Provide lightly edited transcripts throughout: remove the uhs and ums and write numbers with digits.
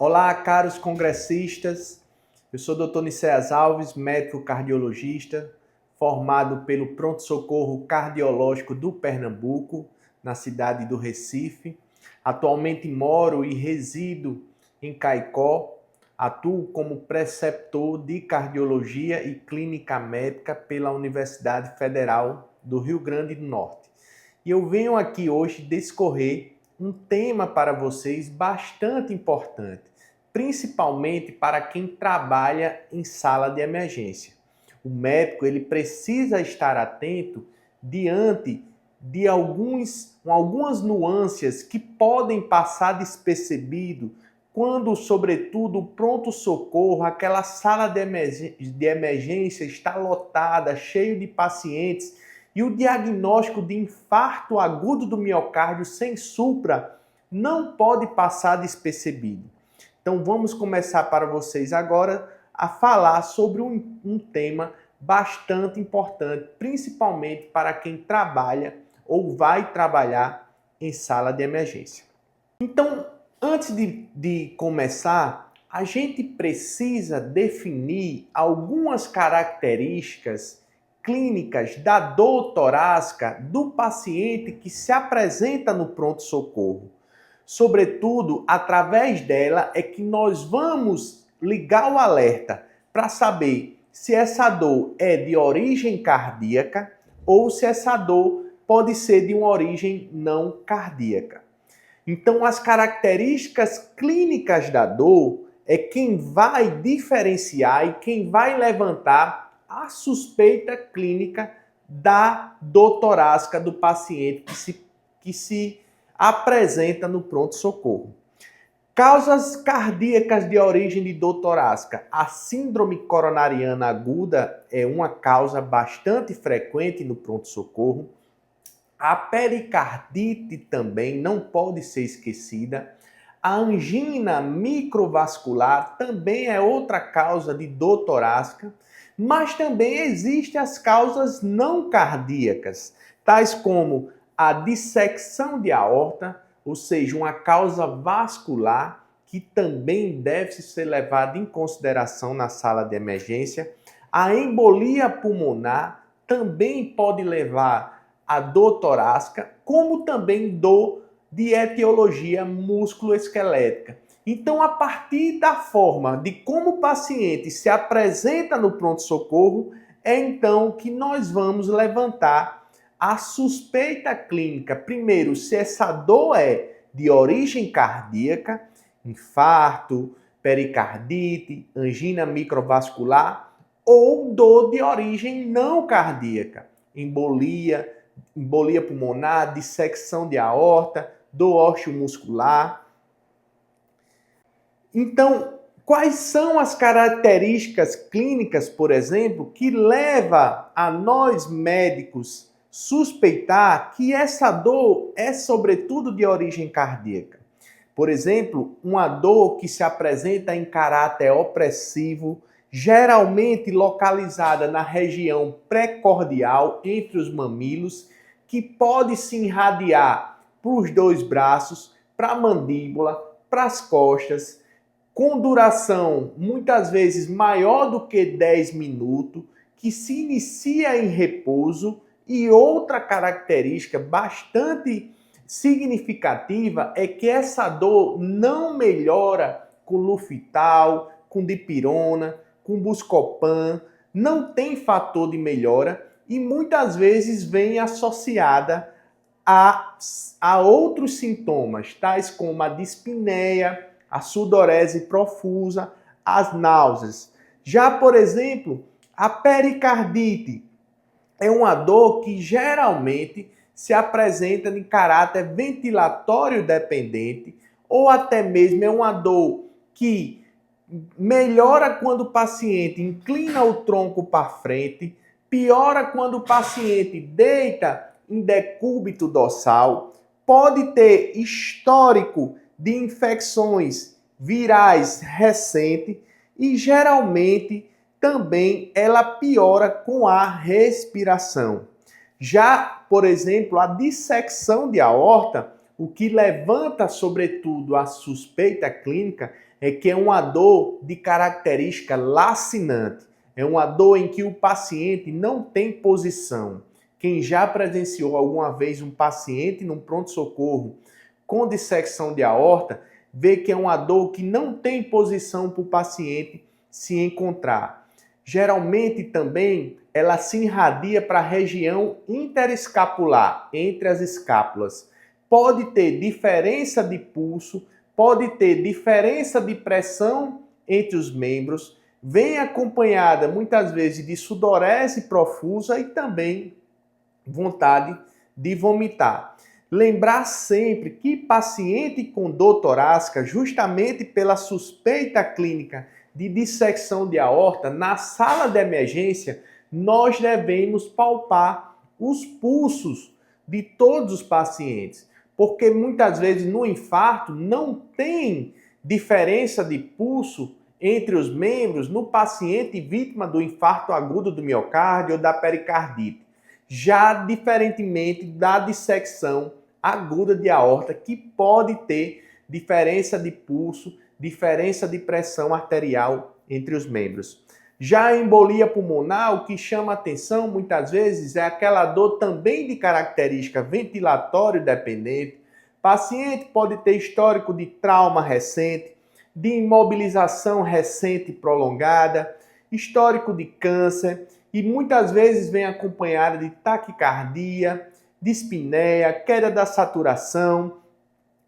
Olá, caros congressistas. Eu sou o Dr. Nicéas Alves, médico cardiologista, formado pelo Pronto Socorro Cardiológico do Pernambuco, na cidade do Recife. Atualmente moro e resido em Caicó. Atuo como preceptor de cardiologia e clínica médica pela Universidade Federal do Rio Grande do Norte. E eu venho aqui hoje discorrer um tema para vocês bastante importante, principalmente para quem trabalha em sala de emergência. O médico ele precisa estar atento diante de algumas nuances que podem passar despercebido quando, sobretudo, o pronto-socorro, aquela sala de emergência está lotada, cheio de pacientes, e o diagnóstico de infarto agudo do miocárdio sem supra não pode passar despercebido. Então vamos começar para vocês agora a falar sobre um tema bastante importante, principalmente para quem trabalha ou vai trabalhar em sala de emergência. Então, antes de começar, a gente precisa definir algumas características clínicas da dor torácica do paciente que se apresenta no pronto-socorro. Sobretudo, através dela é que nós vamos ligar o alerta para saber se essa dor é de origem cardíaca ou se essa dor pode ser de uma origem não cardíaca. Então, as características clínicas da dor é quem vai diferenciar e quem vai levantar a suspeita clínica da dor torácica do paciente que se apresenta no pronto-socorro. Causas cardíacas de origem de dor torácica. A síndrome coronariana aguda é uma causa bastante frequente no pronto-socorro. A pericardite também não pode ser esquecida. A angina microvascular também é outra causa de dor torácica, mas também existem as causas não cardíacas, tais como a dissecção de aorta, ou seja, uma causa vascular que também deve ser levada em consideração na sala de emergência. A embolia pulmonar também pode levar a dor torácica, como também dor de etiologia musculoesquelética. Então, a partir da forma de como o paciente se apresenta no pronto-socorro, é então que nós vamos levantar a suspeita clínica. Primeiro, se essa dor é de origem cardíaca, infarto, pericardite, angina microvascular, ou dor de origem não cardíaca, embolia pulmonar, dissecção de aorta, dor osteomuscular. Então, quais são as características clínicas, por exemplo, que leva a nós médicos suspeitar que essa dor é sobretudo de origem cardíaca? Por exemplo, uma dor que se apresenta em caráter opressivo, geralmente localizada na região precordial, entre os mamilos, que pode se irradiar para os dois braços, para a mandíbula, para as costas, com duração muitas vezes maior do que 10 minutos, que se inicia em repouso. E outra característica bastante significativa é que essa dor não melhora com Lufital, com dipirona, com Buscopan, não tem fator de melhora e muitas vezes vem associada a outros sintomas, tais como a dispneia, a sudorese profusa, as náuseas. Já, por exemplo, a pericardite é uma dor que geralmente se apresenta em caráter ventilatório dependente ou até mesmo é uma dor que melhora quando o paciente inclina o tronco para frente, piora quando o paciente deita em decúbito dorsal, pode ter histórico de infecções virais recentes e geralmente também ela piora com a respiração. Já, por exemplo, a dissecção de aorta, o que levanta sobretudo a suspeita clínica é que é uma dor de característica lacinante. É uma dor em que o paciente não tem posição. Quem já presenciou alguma vez um paciente num pronto-socorro com dissecção de aorta, vê que é uma dor que não tem posição para o paciente se encontrar. Geralmente também ela se irradia para a região interescapular, entre as escápulas. Pode ter diferença de pulso, pode ter diferença de pressão entre os membros, vem acompanhada muitas vezes de sudorese profusa e também vontade de vomitar. Lembrar sempre que paciente com dor torácica, justamente pela suspeita clínica de dissecção de aorta, na sala de emergência, nós devemos palpar os pulsos de todos os pacientes, porque muitas vezes no infarto não tem diferença de pulso entre os membros no paciente vítima do infarto agudo do miocárdio ou da pericardite. Já diferentemente da dissecção aguda de aorta, que pode ter diferença de pulso, diferença de pressão arterial entre os membros. Já a embolia pulmonar, o que chama atenção muitas vezes é aquela dor também de característica ventilatório dependente. Paciente pode ter histórico de trauma recente, de imobilização recente e prolongada, histórico de câncer e muitas vezes vem acompanhada de taquicardia, dispneia, queda da saturação.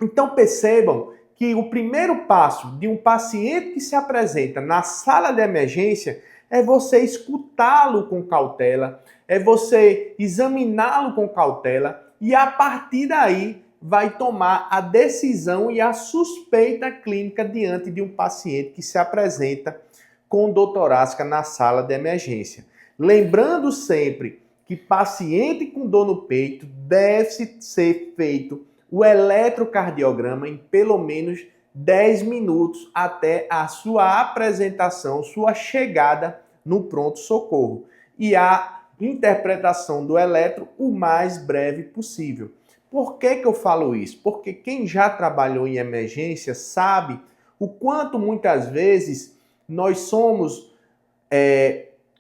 Então percebam que o primeiro passo de um paciente que se apresenta na sala de emergência é você escutá-lo com cautela, é você examiná-lo com cautela e a partir daí vai tomar a decisão e a suspeita clínica diante de um paciente que se apresenta com dor torácica na sala de emergência. Lembrando sempre que paciente com dor no peito deve ser feito o eletrocardiograma em pelo menos 10 minutos até a sua apresentação, sua chegada no pronto-socorro. E a interpretação do eletro o mais breve possível. Por que eu falo isso? Porque quem já trabalhou em emergência sabe o quanto muitas vezes nós somos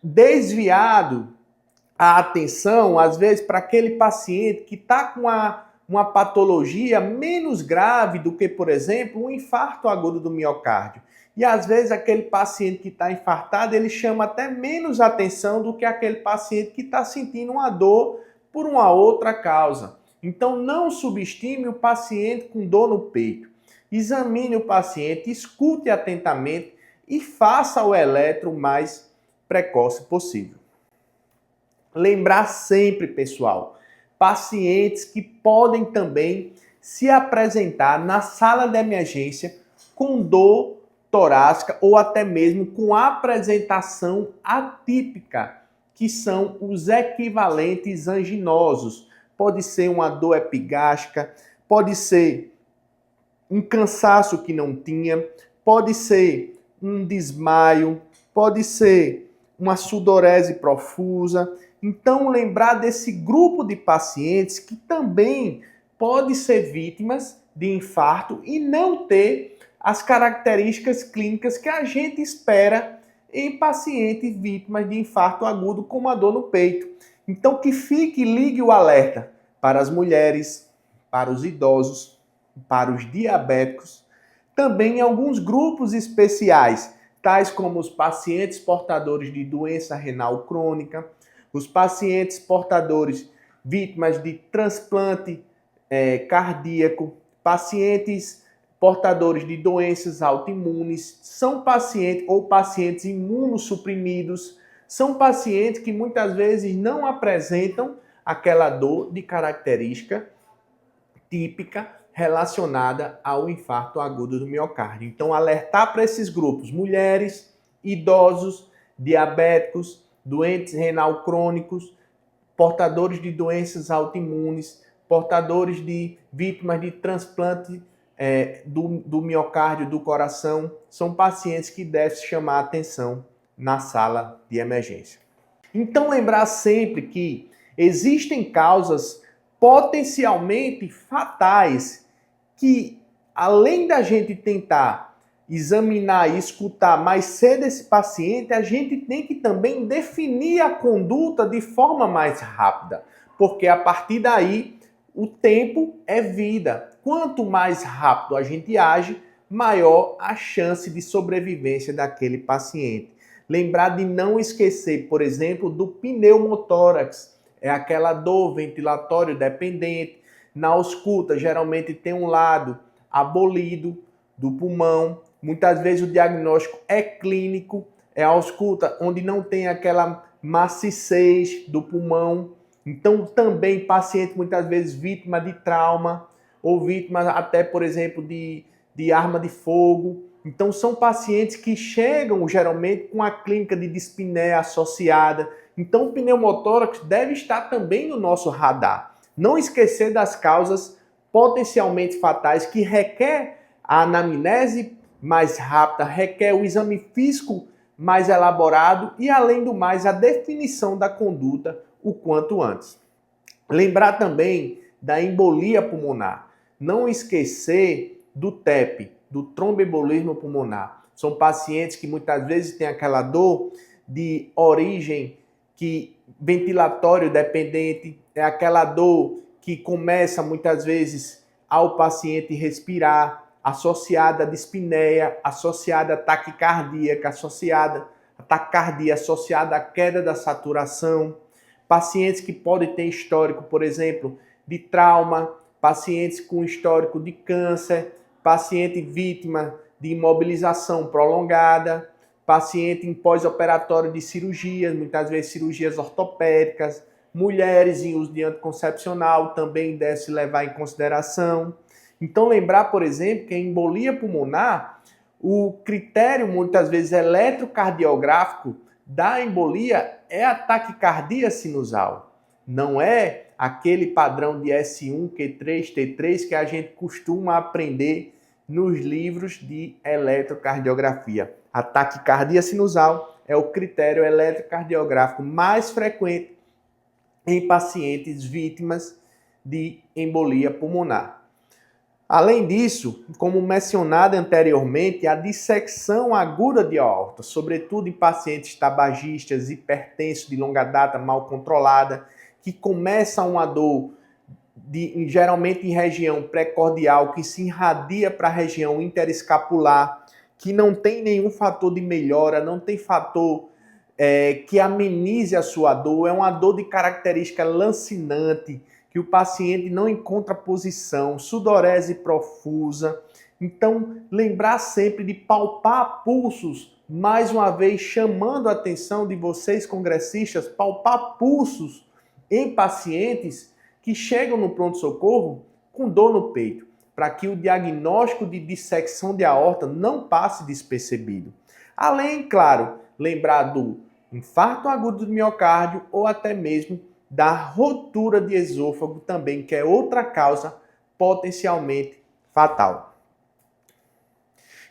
desviados a atenção, às vezes, para aquele paciente que está com uma patologia menos grave do que, por exemplo, um infarto agudo do miocárdio. E às vezes aquele paciente que está infartado, ele chama até menos atenção do que aquele paciente que está sentindo uma dor por uma outra causa. Então não subestime o paciente com dor no peito. Examine o paciente, escute atentamente e faça o eletro o mais precoce possível. Lembrar sempre, pessoal, pacientes que podem também se apresentar na sala de emergência com dor torácica ou até mesmo com apresentação atípica, que são os equivalentes anginosos. Pode ser uma dor epigástrica, pode ser um cansaço que não tinha, pode ser um desmaio, pode ser uma sudorese profusa. Então, lembrar desse grupo de pacientes que também pode ser vítimas de infarto e não ter as características clínicas que a gente espera em pacientes vítimas de infarto agudo com uma dor no peito. Então, que fique, ligue o alerta para as mulheres, para os idosos, para os diabéticos, também em alguns grupos especiais, tais como os pacientes portadores de doença renal crônica, os pacientes portadores vítimas de transplante cardíaco, pacientes portadores de doenças autoimunes, são pacientes ou pacientes imunossuprimidos, são pacientes que muitas vezes não apresentam aquela dor de característica típica relacionada ao infarto agudo do miocárdio. Então, alertar para esses grupos: mulheres, idosos, diabéticos, doentes renal crônicos, portadores de doenças autoimunes, portadores de vítimas de transplante do miocárdio, do coração, são pacientes que devem chamar a atenção na sala de emergência. Então, lembrar sempre que existem causas potencialmente fatais que, além da gente tentar examinar e escutar mais cedo esse paciente, a gente tem que também definir a conduta de forma mais rápida, porque a partir daí o tempo é vida. Quanto mais rápido a gente age, maior a chance de sobrevivência daquele paciente. Lembrar de não esquecer, por exemplo, do pneumotórax, é aquela dor ventilatório dependente. Na ausculta, geralmente tem um lado abolido do pulmão. Muitas vezes o diagnóstico é clínico, é a ausculta onde não tem aquela maciez do pulmão. Então, também paciente muitas vezes vítima de trauma ou vítima até, por exemplo, de arma de fogo. Então, são pacientes que chegam geralmente com a clínica de dispneia associada. Então, o pneumotórax deve estar também no nosso radar. Não esquecer das causas potencialmente fatais que requer a anamnese mais rápida, requer o exame físico mais elaborado e, além do mais, a definição da conduta o quanto antes. Lembrar também da embolia pulmonar. Não esquecer do TEP, do tromboembolismo pulmonar. São pacientes que muitas vezes têm aquela dor de origem ventilatório dependente, é aquela dor que começa muitas vezes ao paciente respirar, associada à dispneia, associada à taquicardia, associada à queda da saturação. Pacientes que podem ter histórico, por exemplo, de trauma, pacientes com histórico de câncer, paciente vítima de imobilização prolongada, paciente em pós-operatório de cirurgias, muitas vezes cirurgias ortopédicas, mulheres em uso de anticoncepcional também deve se levar em consideração. Então lembrar, por exemplo, que a embolia pulmonar, o critério muitas vezes eletrocardiográfico da embolia é a taquicardia sinusal. Não é aquele padrão de S1, Q3, T3 que a gente costuma aprender nos livros de eletrocardiografia. A taquicardia sinusal é o critério eletrocardiográfico mais frequente em pacientes vítimas de embolia pulmonar. Além disso, como mencionado anteriormente, a dissecção aguda de aorta, sobretudo em pacientes tabagistas, hipertensos de longa data mal controlada, que começa uma dor geralmente em região precordial, que se irradia para a região interescapular, que não tem nenhum fator de melhora, não tem fator que amenize a sua dor, é uma dor de característica lancinante, que o paciente não encontra posição, sudorese profusa. Então, lembrar sempre de palpar pulsos, mais uma vez chamando a atenção de vocês congressistas, palpar pulsos em pacientes que chegam no pronto-socorro com dor no peito, para que o diagnóstico de dissecção de aorta não passe despercebido. Além, claro, lembrar do infarto agudo do miocárdio ou até mesmo da rotura de esôfago também, que é outra causa potencialmente fatal.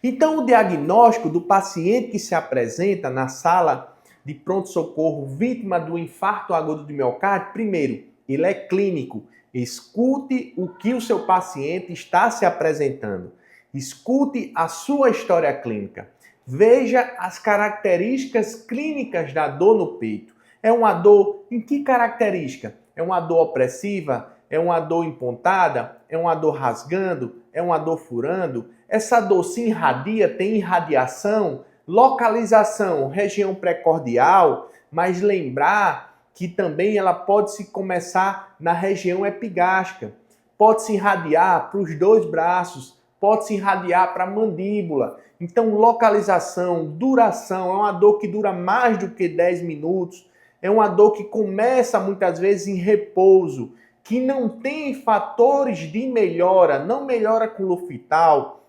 Então, o diagnóstico do paciente que se apresenta na sala de pronto-socorro vítima do infarto agudo do miocárdio, primeiro, ele é clínico. Escute o que o seu paciente está se apresentando. Escute a sua história clínica. Veja as características clínicas da dor no peito. É uma dor em que característica? É uma dor opressiva? É uma dor empontada? É uma dor rasgando? É uma dor furando? Essa dor se irradia? Tem irradiação? Localização, região precordial, mas lembrar que também ela pode se começar na região epigástrica, pode se irradiar para os dois braços, pode se irradiar para a mandíbula. Então, localização, duração, é uma dor que dura mais do que 10 minutos, é uma dor que começa muitas vezes em repouso, que não tem fatores de melhora, não melhora com Luftal,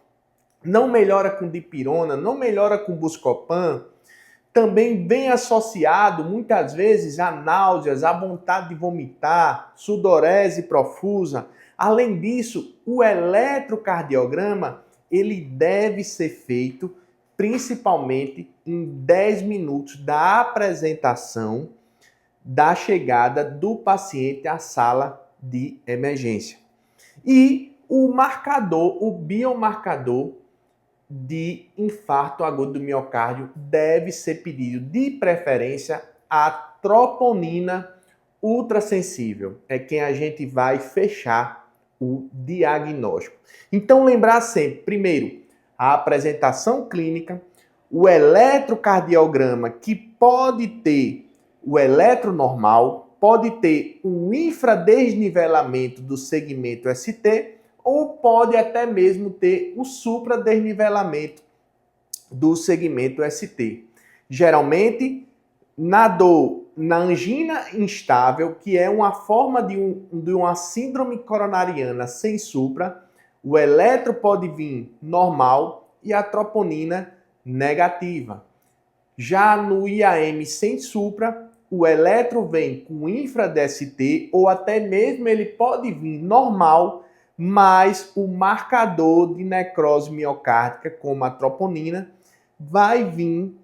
não melhora com dipirona, não melhora com Buscopan. Também vem associado muitas vezes a náuseas, a vontade de vomitar, sudorese profusa. Além disso, o eletrocardiograma ele deve ser feito principalmente em 10 minutos da apresentação da chegada do paciente à sala de emergência. E o marcador, o biomarcador de infarto agudo do miocárdio deve ser pedido, de preferência, a troponina ultrassensível. É quem a gente vai fechar o diagnóstico. Então, lembrar sempre, primeiro, a apresentação clínica, o eletrocardiograma, que pode ter o eletronormal, pode ter um infradesnivelamento do segmento ST, ou pode até mesmo ter o supradesnivelamento do segmento ST. Geralmente, na dor, na angina instável, que é uma forma de uma síndrome coronariana sem supra, o eletro pode vir normal e a troponina negativa. Já no IAM sem supra, o eletro vem com infra-DST ou até mesmo ele pode vir normal, mas o marcador de necrose miocárdica, como a troponina, vai vir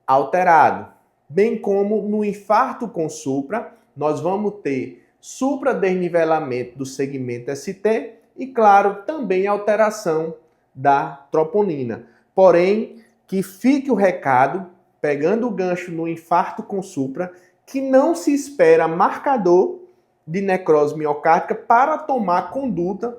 alterado. Bem como no infarto com supra, nós vamos ter supradesnivelamento do segmento ST e, claro, também alteração da troponina. Porém, que fique o recado, pegando o gancho no infarto com supra, que não se espera marcador de necrose miocárdica para tomar conduta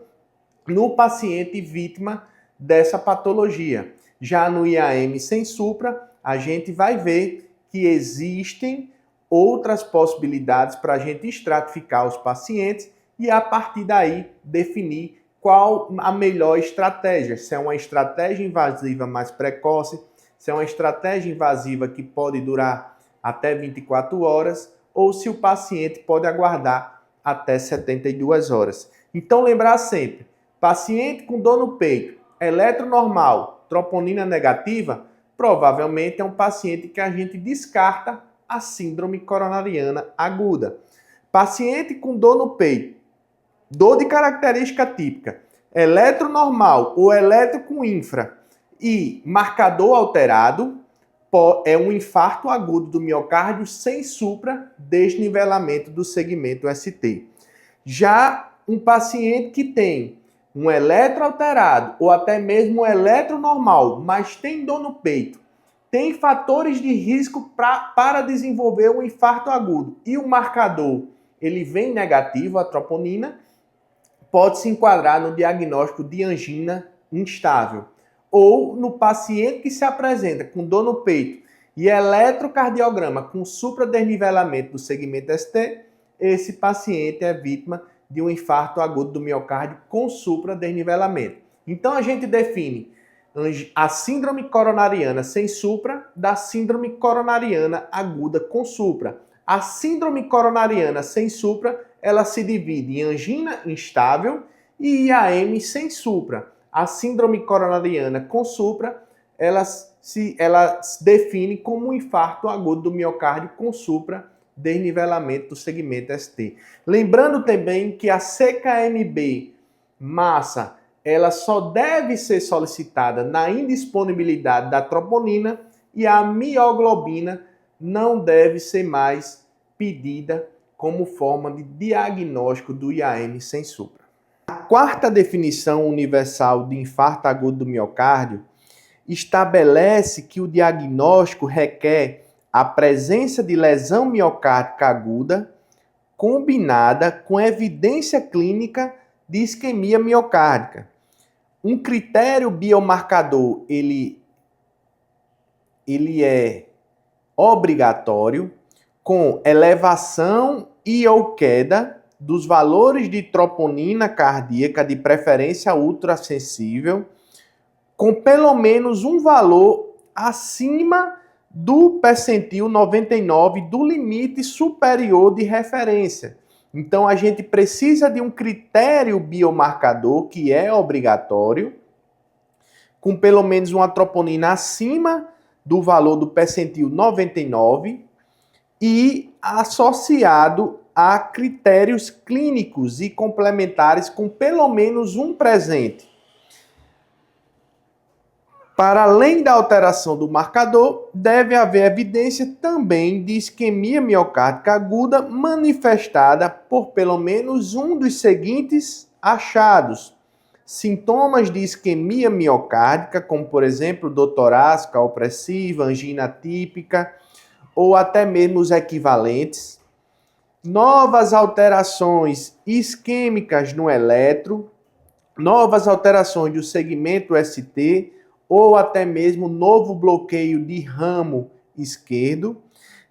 no paciente vítima dessa patologia. Já no IAM sem supra, a gente vai ver que existem outras possibilidades para a gente estratificar os pacientes e, a partir daí, definir qual a melhor estratégia. Se é uma estratégia invasiva mais precoce, se é uma estratégia invasiva que pode durar até 24 horas, ou se o paciente pode aguardar até 72 horas. Então, lembrar sempre, paciente com dor no peito, eletronormal, troponina negativa, provavelmente é um paciente que a gente descarta a síndrome coronariana aguda. Paciente com dor no peito, dor de característica típica, eletronormal ou eletro com infra e marcador alterado, é um infarto agudo do miocárdio sem supra desnivelamento do segmento ST. Já um paciente que tem um eletro alterado ou até mesmo um eletro normal, mas tem dor no peito, tem fatores de risco para desenvolver um infarto agudo e o marcador ele vem negativo, a troponina, pode se enquadrar no diagnóstico de angina instável. Ou no paciente que se apresenta com dor no peito e eletrocardiograma com supradesnivelamento do segmento ST, esse paciente é vítima de um infarto agudo do miocárdio com supradesnivelamento. Então a gente define a síndrome coronariana sem supra da síndrome coronariana aguda com supra. A síndrome coronariana sem supra, ela se divide em angina instável e IAM sem supra. A síndrome coronariana com supra, ela se define como um infarto agudo do miocárdio com supra desnivelamento do segmento ST. Lembrando também que a CKMB massa, ela só deve ser solicitada na indisponibilidade da troponina e a mioglobina não deve ser mais pedida como forma de diagnóstico do IAM sem supra. A quarta definição universal de infarto agudo do miocárdio estabelece que o diagnóstico requer a presença de lesão miocárdica aguda combinada com evidência clínica de isquemia miocárdica. Um critério biomarcador, ele é obrigatório, com elevação e ou queda dos valores de troponina cardíaca, de preferência ultrassensível, com pelo menos um valor acima do percentil 99 do limite superior de referência. Então a gente precisa de um critério biomarcador que é obrigatório, com pelo menos uma troponina acima do valor do percentil 99 e associado a critérios clínicos e complementares com pelo menos um presente. Para além da alteração do marcador, deve haver evidência também de isquemia miocárdica aguda manifestada por pelo menos um dos seguintes achados: sintomas de isquemia miocárdica, como por exemplo dor torácica opressiva, angina típica, ou até mesmo os equivalentes. Novas alterações isquêmicas no eletro, novas alterações do segmento ST, ou até mesmo novo bloqueio de ramo esquerdo,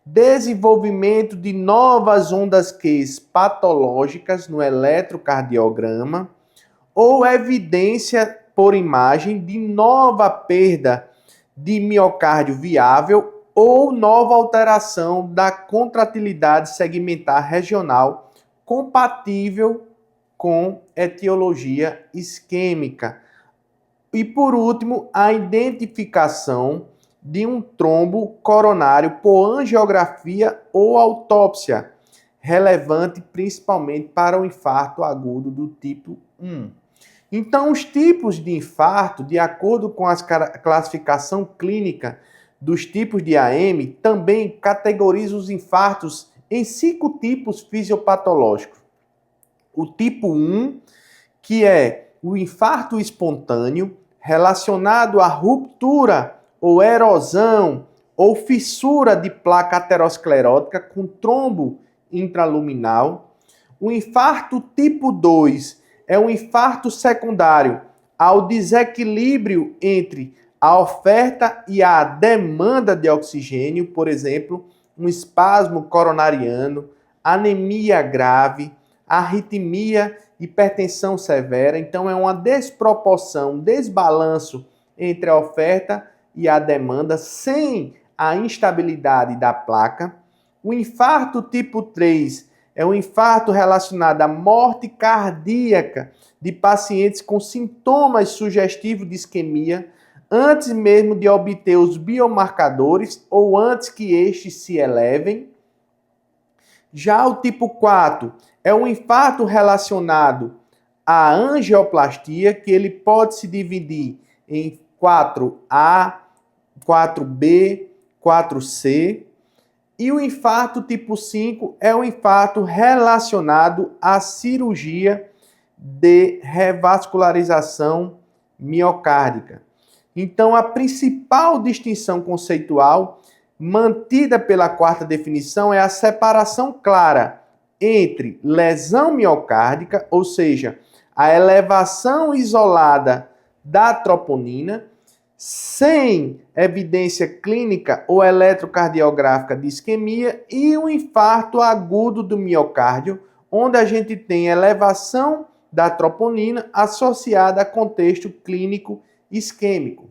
desenvolvimento de novas ondas Q patológicas no eletrocardiograma, ou evidência por imagem de nova perda de miocárdio viável ou nova alteração da contratilidade segmentar regional compatível com etiologia isquêmica. E por último, a identificação de um trombo coronário por angiografia ou autópsia, relevante principalmente para o infarto agudo do tipo 1. Então, os tipos de infarto, de acordo com a classificação clínica dos tipos de AM, também categorizam os infartos em 5 tipos fisiopatológicos. O tipo 1, que é o infarto espontâneo, relacionado à ruptura ou erosão ou fissura de placa aterosclerótica com trombo intraluminal. O infarto tipo 2 é um infarto secundário ao desequilíbrio entre a oferta e a demanda de oxigênio, por exemplo, um espasmo coronariano, anemia grave, arritmia, hipertensão severa. Então é uma desproporção, um desbalanço entre a oferta e a demanda sem a instabilidade da placa. O infarto tipo 3 é um infarto relacionado à morte cardíaca de pacientes com sintomas sugestivos de isquemia, antes mesmo de obter os biomarcadores ou antes que estes se elevem. Já o tipo 4 é um infarto relacionado à angioplastia, que ele pode se dividir em 4A, 4B, 4C. E o infarto tipo 5 é um infarto relacionado à cirurgia de revascularização miocárdica. Então, a principal distinção conceitual mantida pela quarta definição é a separação clara entre lesão miocárdica, ou seja, a elevação isolada da troponina, sem evidência clínica ou eletrocardiográfica de isquemia, e o infarto agudo do miocárdio, onde a gente tem elevação da troponina associada a contexto clínico isquêmico.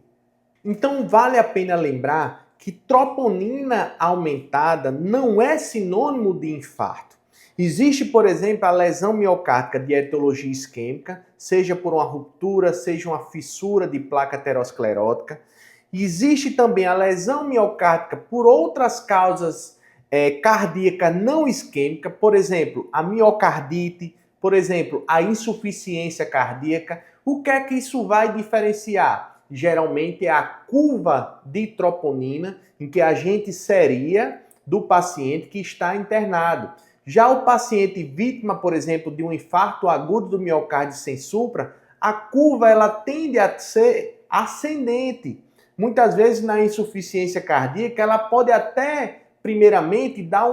Então vale a pena lembrar que troponina aumentada não é sinônimo de infarto. Existe, por exemplo, a lesão miocárdica de etiologia isquêmica, seja por uma ruptura, seja uma fissura de placa aterosclerótica. Existe também a lesão miocárdica por outras causas cardíacas não isquêmicas, por exemplo, a miocardite, por exemplo, a insuficiência cardíaca. O que é que isso vai diferenciar? Geralmente é a curva de troponina em que a gente seria do paciente que está internado. Já o paciente vítima, por exemplo, de um infarto agudo do miocárdio sem supra, a curva ela tende a ser ascendente. Muitas vezes na insuficiência cardíaca ela pode até primeiramente dá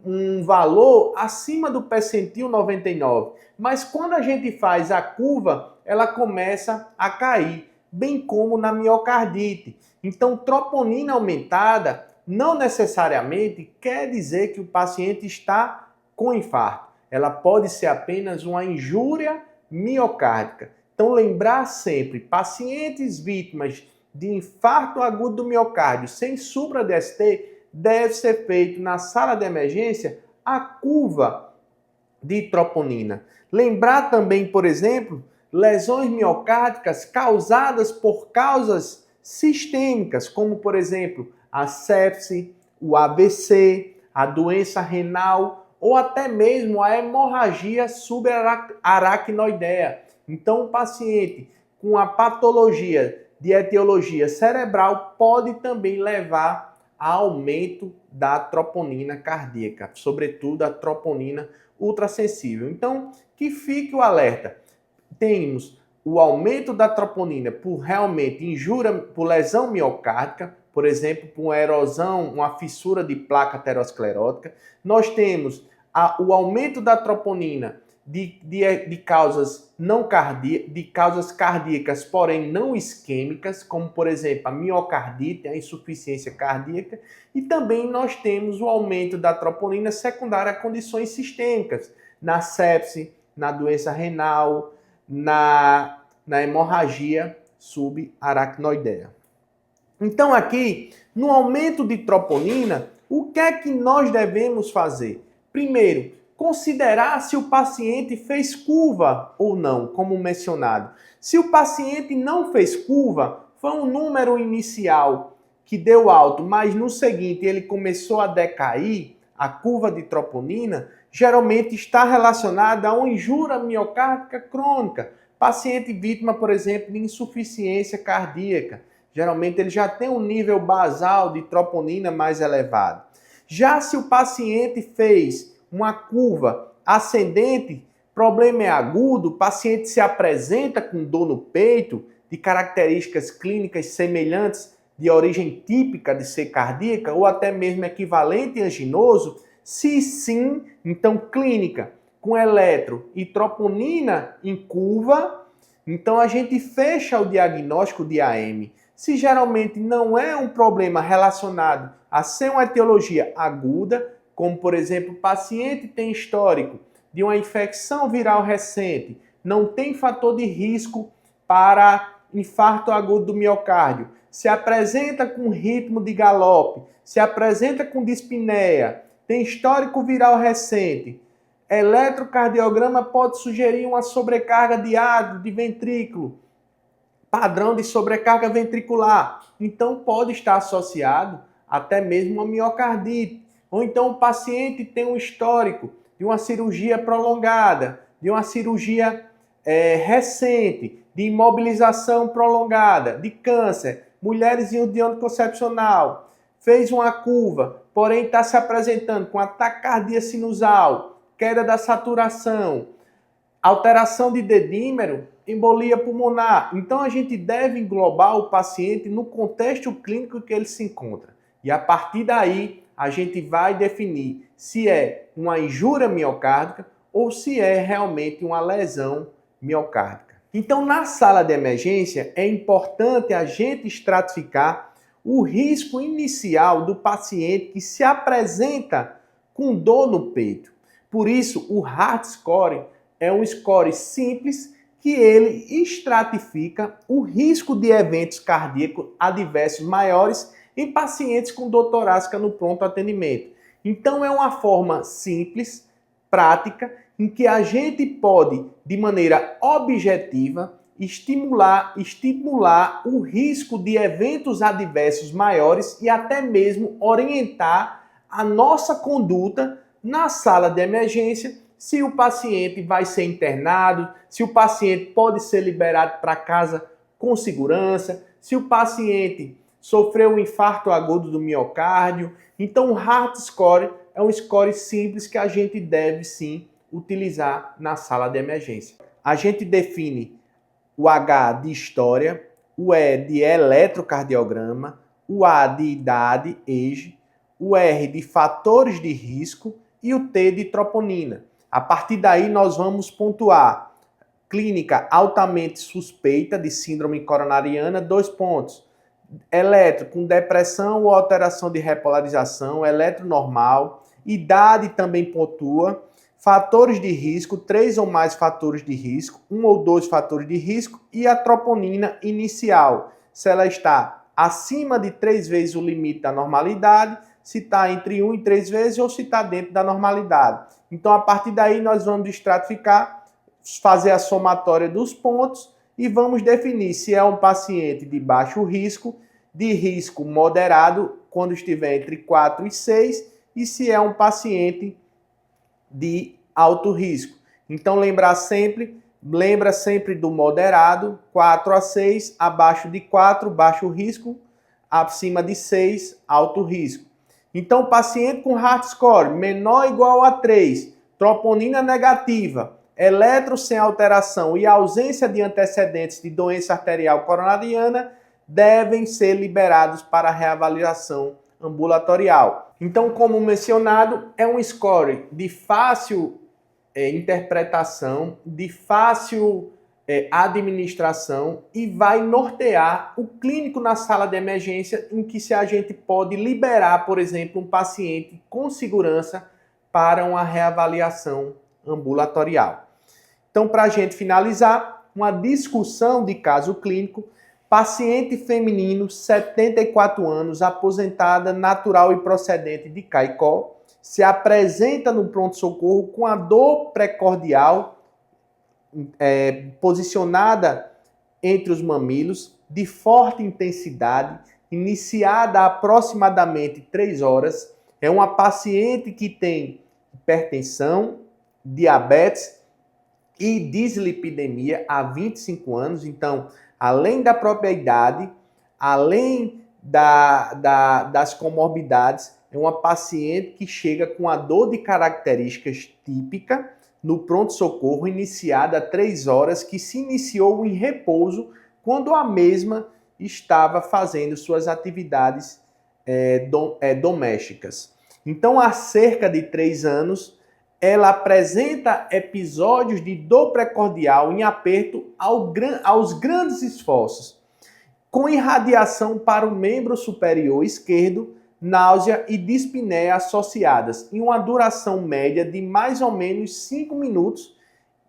um valor acima do percentil 99. Mas quando a gente faz a curva, ela começa a cair, bem como na miocardite. Então, troponina aumentada não necessariamente quer dizer que o paciente está com infarto. Ela pode ser apenas uma injúria miocárdica. Então, lembrar sempre, pacientes vítimas de infarto agudo do miocárdio sem supra-DST, deve ser feito na sala de emergência a curva de troponina. Lembrar também, por exemplo, lesões miocárdicas causadas por causas sistêmicas, como, por exemplo, a sepse, o AVC, a doença renal ou até mesmo a hemorragia subaracnoidea. Então, o paciente com a patologia de etiologia cerebral pode também levar a aumento da troponina cardíaca, sobretudo a troponina ultrassensível. Então, que fique o alerta. Temos o aumento da troponina por realmente injúria, por lesão miocárdica, por exemplo, por uma erosão, uma fissura de placa aterosclerótica. Nós temos o aumento da troponina de causas não cardíacas, de causas cardíacas, porém não isquêmicas, como por exemplo a miocardite, a insuficiência cardíaca, e também nós temos o aumento da troponina secundária a condições sistêmicas, na sepse, na doença renal, na hemorragia subaracnoidea. Então aqui, no aumento de troponina, o que é que nós devemos fazer? Primeiro, considerar se o paciente fez curva ou não, como mencionado. Se o paciente não fez curva, foi um número inicial que deu alto, mas no seguinte ele começou a decair, a curva de troponina, geralmente está relacionada a uma injúria miocárdica crônica. Paciente vítima, por exemplo, de insuficiência cardíaca. Geralmente ele já tem um nível basal de troponina mais elevado. Já se o paciente fez uma curva ascendente, problema é agudo, o paciente se apresenta com dor no peito, de características clínicas semelhantes de origem típica de ser cardíaca ou até mesmo equivalente anginoso, se sim, então clínica com eletro e troponina em curva, então a gente fecha o diagnóstico de AM. Se geralmente não é um problema relacionado a ser uma etiologia aguda, como por exemplo, o paciente tem histórico de uma infecção viral recente, não tem fator de risco para infarto agudo do miocárdio, se apresenta com ritmo de galope, se apresenta com dispneia, tem histórico viral recente, eletrocardiograma pode sugerir uma sobrecarga de átrio, de ventrículo, padrão de sobrecarga ventricular. Então pode estar associado até mesmo a miocardite. Ou então o paciente tem um histórico de uma cirurgia prolongada, de uma cirurgia recente, de imobilização prolongada, de câncer, mulheres em uso anticoncepcional, fez uma curva, porém está se apresentando com atacardia sinusal, queda da saturação, alteração de dedímero, embolia pulmonar. Então a gente deve englobar o paciente no contexto clínico que ele se encontra. E a partir daí a gente vai definir se é uma injúria miocárdica ou se é realmente uma lesão miocárdica. Então na sala de emergência é importante a gente estratificar o risco inicial do paciente que se apresenta com dor no peito. Por isso o Heart Score é um score simples que ele estratifica o risco de eventos cardíacos adversos maiores em pacientes com dor torácica no pronto atendimento. Então é uma forma simples, prática, em que a gente pode, de maneira objetiva, estimular o risco de eventos adversos maiores e até mesmo orientar a nossa conduta na sala de emergência, se o paciente vai ser internado, se o paciente pode ser liberado para casa com segurança, se o paciente sofreu um infarto agudo do miocárdio. Então o Heart Score é um score simples que a gente deve sim utilizar na sala de emergência. A gente define o H de história, o E de eletrocardiograma, o A de idade, age, o R de fatores de risco e o T de troponina. A partir daí nós vamos pontuar clínica altamente suspeita de síndrome coronariana, 2 pontos. Eletro com depressão ou alteração de repolarização, eletro normal, idade também pontua, fatores de risco, 3 ou mais fatores de risco, 1 ou 2 fatores de risco e a troponina inicial, se ela está acima de 3 vezes o limite da normalidade, se está entre 1 e 3 vezes ou se está dentro da normalidade. Então a partir daí nós vamos estratificar, fazer a somatória dos pontos e vamos definir se é um paciente de baixo risco, de risco moderado, quando estiver entre 4 e 6, e se é um paciente de alto risco. Então lembra sempre do moderado, 4 a 6, abaixo de 4, baixo risco, acima de 6, alto risco. Então paciente com Heart Score menor ou igual a 3, troponina negativa, eletro sem alteração e ausência de antecedentes de doença arterial coronariana devem ser liberados para reavaliação ambulatorial. Então, como mencionado, é um score de fácil interpretação, de fácil administração e vai nortear o clínico na sala de emergência em que se a gente pode liberar, por exemplo, um paciente com segurança para uma reavaliação ambulatorial. Então, para a gente finalizar, uma discussão de caso clínico, paciente feminino, 74 anos, aposentada, natural e procedente de Caicó, se apresenta no pronto-socorro com a dor precordial posicionada entre os mamilos, de forte intensidade, iniciada há aproximadamente 3 horas. É uma paciente que tem hipertensão, diabetes e dislipidemia há 25 anos. Então, além da própria idade, além das comorbidades, é uma paciente que chega com a dor de características típica no pronto-socorro, iniciada há 3 horas, que se iniciou em repouso quando a mesma estava fazendo suas atividades domésticas. Então, há cerca de 3 anos, ela apresenta episódios de dor precordial em aperto aos grandes esforços, com irradiação para o membro superior esquerdo, náusea e dispneia associadas, em uma duração média de mais ou menos 5 minutos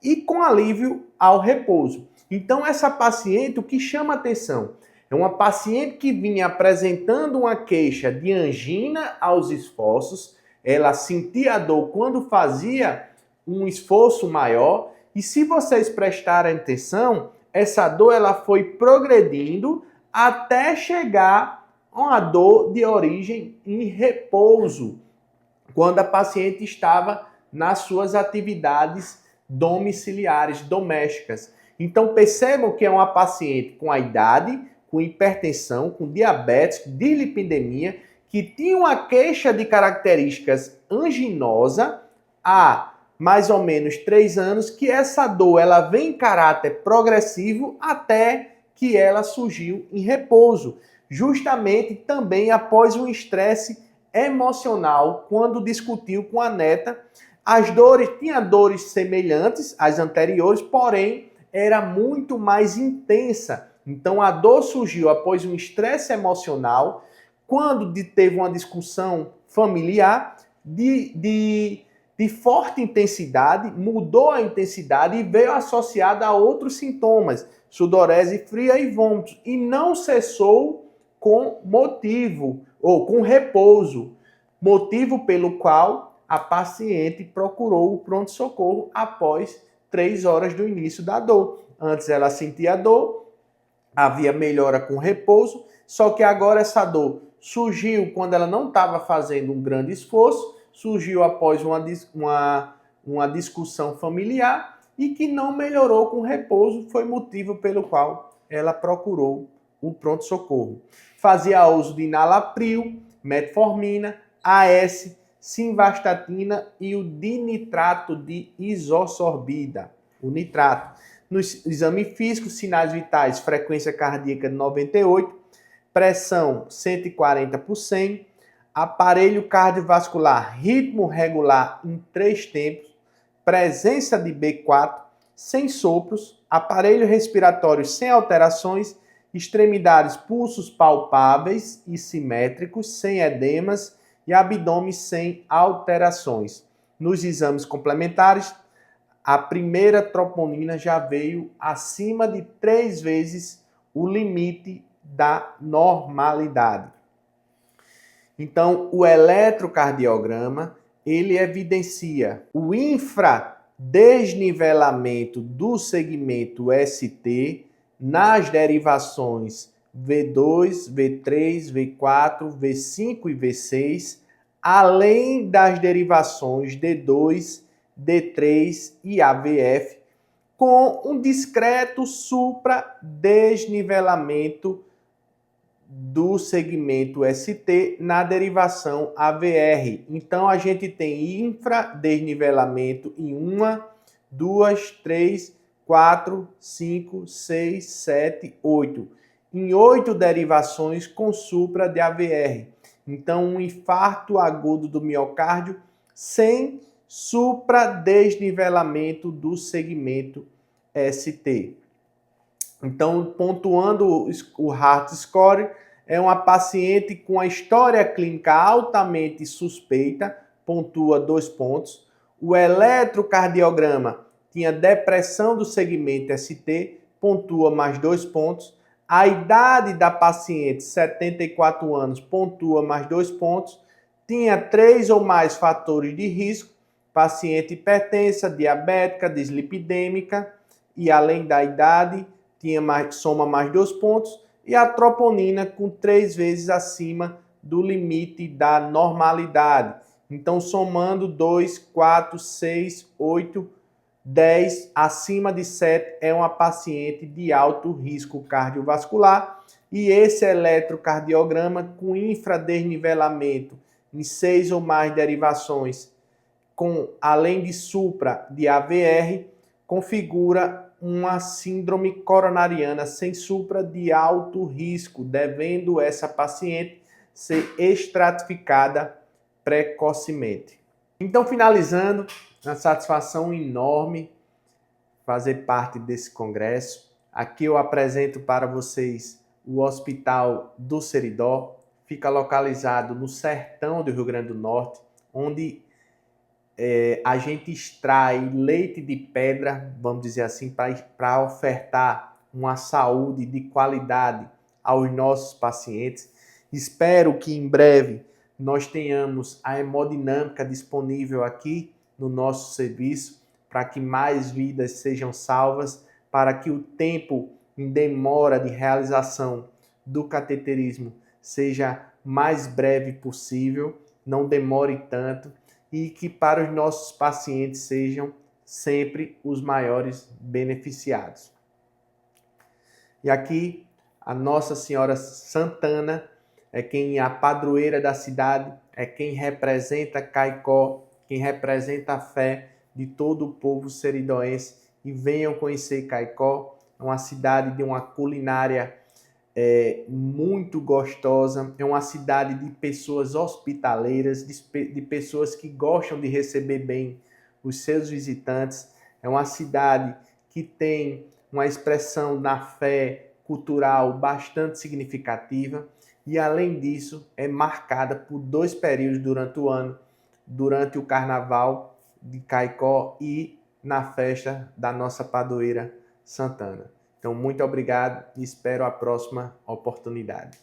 e com alívio ao repouso. Então, essa paciente, o que chama atenção, é uma paciente que vinha apresentando uma queixa de angina aos esforços, ela sentia dor quando fazia um esforço maior, e se vocês prestarem atenção, essa dor ela foi progredindo até chegar uma dor de origem em repouso, quando a paciente estava nas suas atividades domiciliares, domésticas. Então percebam que é uma paciente com a idade, com hipertensão, com diabetes, dislipidemia, que tinha uma queixa de características anginosa há mais ou menos 3 anos, que essa dor ela vem em caráter progressivo até que ela surgiu em repouso, justamente também após um estresse emocional, quando discutiu com a neta. As dores, tinha dores semelhantes às anteriores, porém era muito mais intensa. Então a dor surgiu após um estresse emocional, quando teve uma discussão familiar de forte intensidade, mudou a intensidade e veio associada a outros sintomas, sudorese fria e vômitos, e não cessou com motivo ou com repouso, motivo pelo qual a paciente procurou o pronto-socorro após 3 horas do início da dor. Antes ela sentia dor, havia melhora com repouso, só que agora essa dor surgiu quando ela não estava fazendo um grande esforço, surgiu após uma discussão familiar e que não melhorou com repouso, foi motivo pelo qual ela procurou o pronto-socorro. Fazia uso de enalapril, metformina, AS, simvastatina e o dinitrato de isosorbida, o nitrato. No exame físico, sinais vitais, frequência cardíaca de 98, pressão 140 por 100, aparelho cardiovascular, ritmo regular em 3 tempos, presença de B4, sem sopros, aparelho respiratório sem alterações, extremidades, pulsos palpáveis e simétricos, sem edemas e abdômen sem alterações. Nos exames complementares, a primeira troponina já veio acima de 3 vezes o limite da normalidade. Então, o eletrocardiograma, ele evidencia o infradesnivelamento do segmento ST nas derivações V2, V3, V4, V5 e V6, além das derivações D2, D3 e AVF, com um discreto supradesnivelamento do segmento ST na derivação AVR. Então, a gente tem infradesnivelamento em uma 2, 3, 4, 5, 6, 7, 8. Em 8 derivações com supra de AVR. Então, um infarto agudo do miocárdio sem supradesnivelamento do segmento ST. Então, pontuando o Heart Score, é uma paciente com a história clínica altamente suspeita, pontua 2 pontos. O eletrocardiograma tinha depressão do segmento ST, pontua mais 2 pontos. A idade da paciente, 74 anos, pontua mais 2 pontos. Tinha 3 ou mais fatores de risco, paciente hipertensa, diabética, dislipidêmica, e além da idade, soma mais 2 pontos, e a troponina com 3 vezes acima do limite da normalidade. Então, somando 2, 4, 6, 8, 10, acima de 7, é uma paciente de alto risco cardiovascular. E esse eletrocardiograma com infradesnivelamento em 6 ou mais derivações, além de supra de AVR, configura uma síndrome coronariana sem supra de alto risco, devendo essa paciente ser estratificada precocemente. Então, finalizando, uma satisfação enorme fazer parte desse congresso. Aqui eu apresento para vocês o Hospital do Seridó, fica localizado no sertão do Rio Grande do Norte, onde a gente extrai leite de pedra, vamos dizer assim, para ofertar uma saúde de qualidade aos nossos pacientes. Espero que em breve nós tenhamos a hemodinâmica disponível aqui no nosso serviço, para que mais vidas sejam salvas, para que o tempo em demora de realização do cateterismo seja mais breve possível, não demore tanto, e que para os nossos pacientes sejam sempre os maiores beneficiados. E aqui a Nossa Senhora Santana é quem é a padroeira da cidade, é quem representa Caicó, quem representa a fé de todo o povo seridoense. E venham conhecer Caicó, é uma cidade de uma culinária muito gostosa, é uma cidade de pessoas hospitaleiras, de pessoas que gostam de receber bem os seus visitantes, é uma cidade que tem uma expressão na fé cultural bastante significativa e, além disso, é marcada por 2 períodos durante o ano, durante o Carnaval de Caicó e na festa da nossa padroeira Santana. Então, muito obrigado e espero a próxima oportunidade.